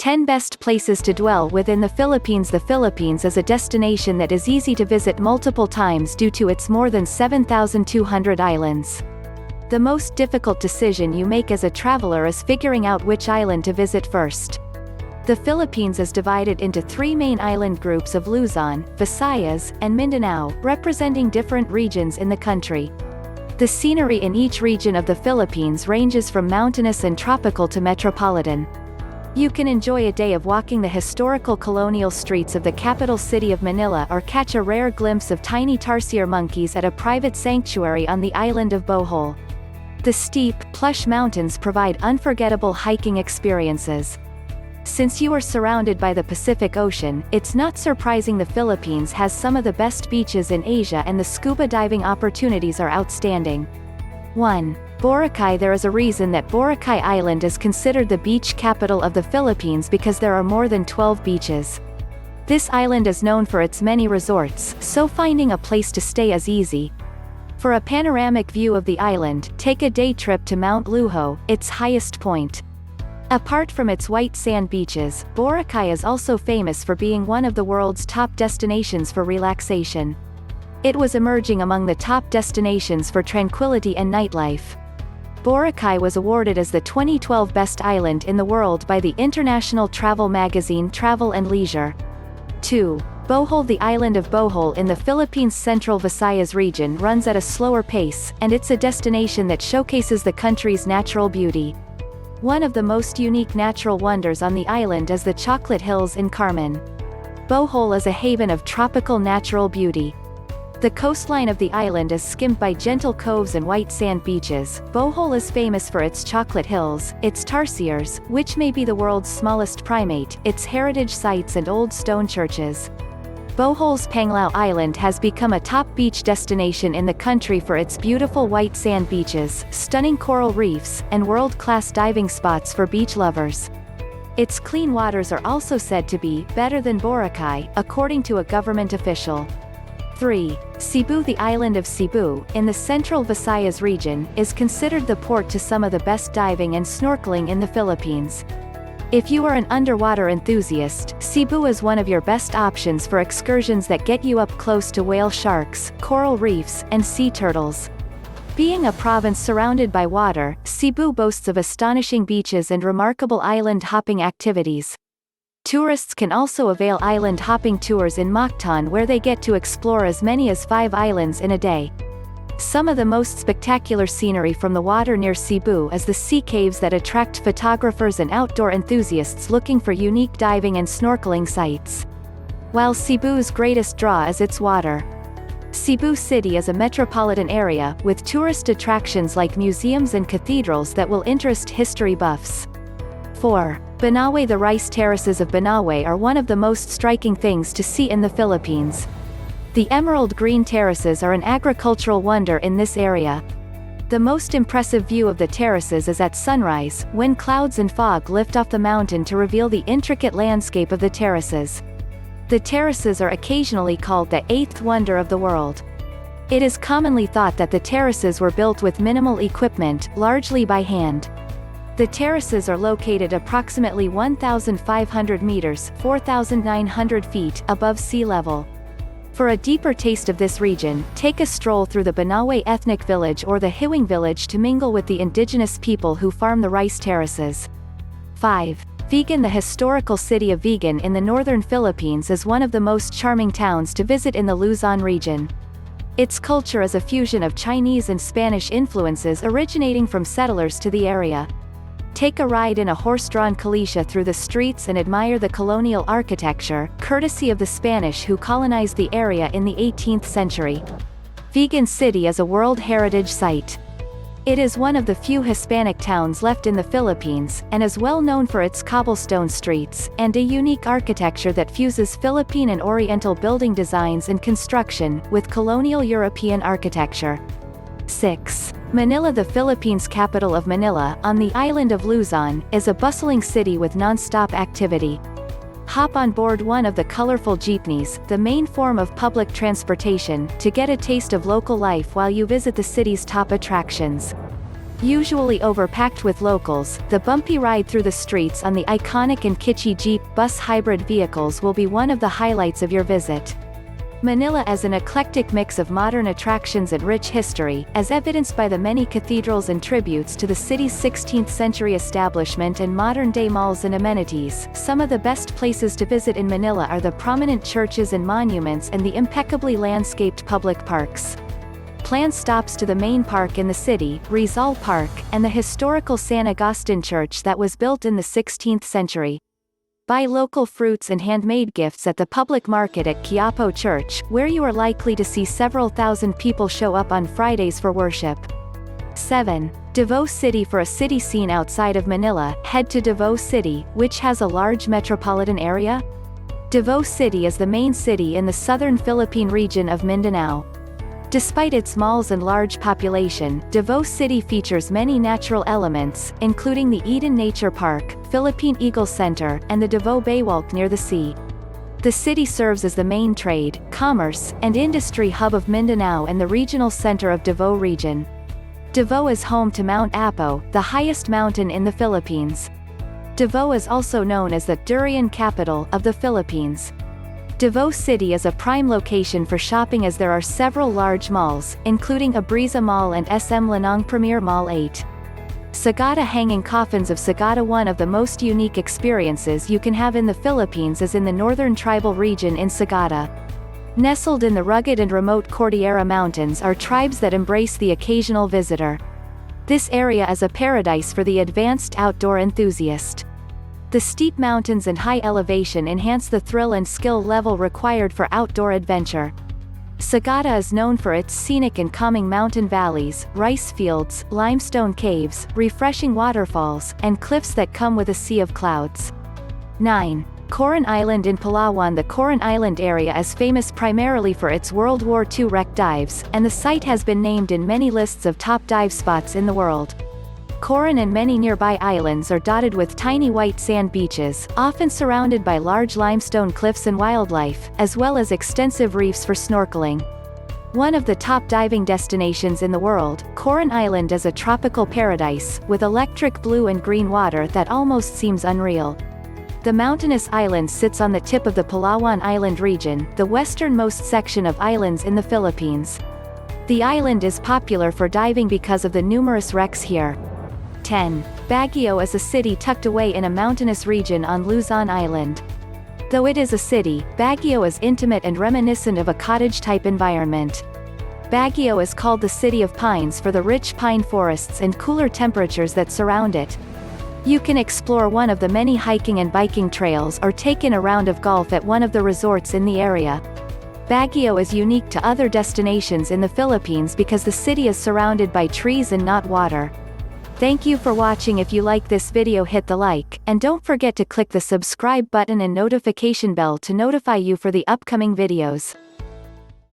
10 Best Places to Dwell Within the Philippines. The Philippines is a destination that is easy to visit multiple times due to its more than 7,200 islands. The most difficult decision you make as a traveler is figuring out which island to visit first. The Philippines is divided into three main island groups of Luzon, Visayas, and Mindanao, representing different regions in the country. The scenery in each region of the Philippines ranges from mountainous and tropical to metropolitan. You can enjoy a day of walking the historical colonial streets of the capital city of Manila or catch a rare glimpse of tiny tarsier monkeys at a private sanctuary on the island of Bohol. The steep, plush mountains provide unforgettable hiking experiences. Since you are surrounded by the Pacific Ocean, it's not surprising the Philippines has some of the best beaches in Asia, and the scuba diving opportunities are outstanding. 1. Boracay. There is a reason that Boracay Island is considered the beach capital of the Philippines because there are more than 12 beaches. This island is known for its many resorts, so finding a place to stay is easy. For a panoramic view of the island, take a day trip to Mount Luho, its highest point. Apart from its white sand beaches, Boracay is also famous for being one of the world's top destinations for relaxation. It was emerging among the top destinations for tranquility and nightlife. Boracay was awarded as the 2012 Best Island in the World by the international travel magazine Travel and Leisure. 2. Bohol. The island of Bohol in the Philippines' central Visayas region runs at a slower pace, and it's a destination that showcases the country's natural beauty. One of the most unique natural wonders on the island is the Chocolate Hills in Carmen. Bohol is a haven of tropical natural beauty. The coastline of the island is skimmed by gentle coves and white sand beaches. Bohol is famous for its chocolate hills, its tarsiers, which may be the world's smallest primate, its heritage sites and old stone churches. Bohol's Panglao Island has become a top beach destination in the country for its beautiful white sand beaches, stunning coral reefs, and world-class diving spots for beach lovers. Its clean waters are also said to be better than Boracay, according to a government official. 3. Cebu. The island of Cebu, in the central Visayas region, is considered the port to some of the best diving and snorkeling in the Philippines. If you are an underwater enthusiast, Cebu is one of your best options for excursions that get you up close to whale sharks, coral reefs, and sea turtles. Being a province surrounded by water, Cebu boasts of astonishing beaches and remarkable island hopping activities. Tourists can also avail island hopping tours in Mactan, where they get to explore as many as 5 islands in a day. Some of the most spectacular scenery from the water near Cebu is the sea caves that attract photographers and outdoor enthusiasts looking for unique diving and snorkeling sites. While Cebu's greatest draw is its water. Cebu City is a metropolitan area, with tourist attractions like museums and cathedrals that will interest history buffs. 4. Banawe. The rice terraces of Banawe are one of the most striking things to see in the Philippines. The emerald green terraces are an agricultural wonder in this area. The most impressive view of the terraces is at sunrise, when clouds and fog lift off the mountain to reveal the intricate landscape of the terraces. The terraces are occasionally called the eighth wonder of the world. It is commonly thought that the terraces were built with minimal equipment, largely by hand. The terraces are located approximately 1,500 meters (4,900 feet) above sea level. For a deeper taste of this region, take a stroll through the Banawe ethnic village or the Hiwing village to mingle with the indigenous people who farm the rice terraces. 5. Vigan. The historical city of Vigan in the northern Philippines is one of the most charming towns to visit in the Luzon region. Its culture is a fusion of Chinese and Spanish influences originating from settlers to the area. Take a ride in a horse-drawn calicia through the streets and admire the colonial architecture, courtesy of the Spanish who colonized the area in the 18th century. Vigan City is a World Heritage Site. It is one of the few Hispanic towns left in the Philippines, and is well known for its cobblestone streets, and a unique architecture that fuses Philippine and Oriental building designs and construction, with colonial European architecture. 6. Manila. The Philippines' capital of Manila, on the island of Luzon, is a bustling city with non-stop activity. Hop on board one of the colorful jeepneys, the main form of public transportation, to get a taste of local life while you visit the city's top attractions. Usually overpacked with locals, the bumpy ride through the streets on the iconic and kitschy Jeep bus hybrid vehicles will be one of the highlights of your visit. Manila as an eclectic mix of modern attractions and rich history, as evidenced by the many cathedrals and tributes to the city's 16th-century establishment and modern-day malls and amenities. Some of the best places to visit in Manila are the prominent churches and monuments and the impeccably landscaped public parks. Plan stops to the main park in the city, Rizal Park, and the historical San Agustin Church that was built in the 16th century. Buy local fruits and handmade gifts at the public market at Quiapo Church, where you are likely to see several thousand people show up on Fridays for worship. 7. Davao City. For a city scene outside of Manila, head to Davao City, which has a large metropolitan area. Davao City is the main city in the southern Philippine region of Mindanao. Despite its malls and large population, Davao City features many natural elements, including the Eden Nature Park, Philippine Eagle Center, and the Davao Baywalk near the sea. The city serves as the main trade, commerce, and industry hub of Mindanao and the regional center of Davao Region. Davao is home to Mount Apo, the highest mountain in the Philippines. Davao is also known as the durian capital of the Philippines. Davao City is a prime location for shopping as there are several large malls, including Abriza Mall and SM Lanang Premier Mall 8. Sagada Hanging Coffins of Sagada. One of the most unique experiences you can have in the Philippines is in the northern tribal region in Sagada. Nestled in the rugged and remote Cordillera Mountains are tribes that embrace the occasional visitor. This area is a paradise for the advanced outdoor enthusiast. The steep mountains and high elevation enhance the thrill and skill level required for outdoor adventure. Sagada is known for its scenic and calming mountain valleys, rice fields, limestone caves, refreshing waterfalls, and cliffs that come with a sea of clouds. 9. Coron Island in Palawan. The Coron Island area is famous primarily for its World War II wreck dives, and the site has been named in many lists of top dive spots in the world. Coron and many nearby islands are dotted with tiny white sand beaches, often surrounded by large limestone cliffs and wildlife, as well as extensive reefs for snorkeling. One of the top diving destinations in the world, Coron Island is a tropical paradise, with electric blue and green water that almost seems unreal. The mountainous island sits on the tip of the Palawan Island region, the westernmost section of islands in the Philippines. The island is popular for diving because of the numerous wrecks here. 10. Baguio is a city tucked away in a mountainous region on Luzon Island. Though it is a city, Baguio is intimate and reminiscent of a cottage-type environment. Baguio is called the City of Pines for the rich pine forests and cooler temperatures that surround it. You can explore one of the many hiking and biking trails or take in a round of golf at one of the resorts in the area. Baguio is unique to other destinations in the Philippines because the city is surrounded by trees and not water. Thank you for watching. If you like this video, hit the like, and don't forget to click the subscribe button and notification bell to notify you for the upcoming videos.